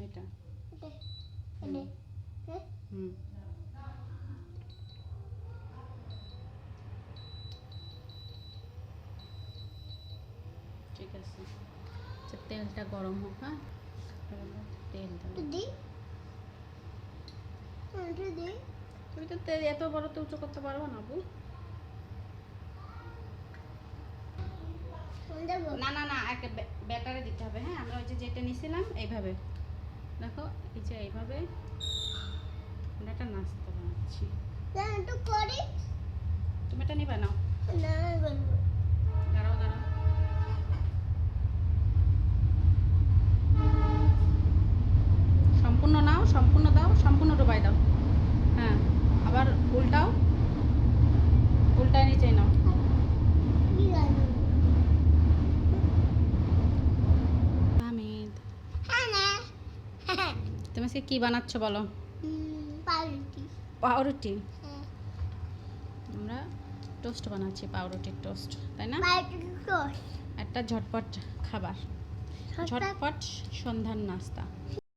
এটা ঠিক আছে। আচ্ছা, তেলটা গরম হোক। হ্যাঁ, তেল তুমি তো তেল এত বড় তো উঁচু করতে পারবো না আপু। না না না, একটা ব্যাটারে দিতে হবে। হ্যাঁ, আমরা ওই যে যেটা নিয়েছিলাম এইভাবে দেখো, এই যে এইভাবে আমরা একটা নাস্তা বানাচ্ছি। তুমি এটা নিবা নাও। দাঁড়াও দাঁড়াও, সম্পূর্ণ নাও, সম্পূর্ণ দাও, সম্পূর্ণ ডুবাই দাও। হ্যাঁ, আবার উল্টাও, উল্টায় নিচে নাও। হামিদ, তুমি আজকে কি বানাচ্ছ বলো? পাউরুটি। আমরা টোস্ট বানাচ্ছি, পাউরুটির টোস্ট, তাই না? একটা ঝটপট খাবার, ঝটপট সন্ধ্যার নাস্তা।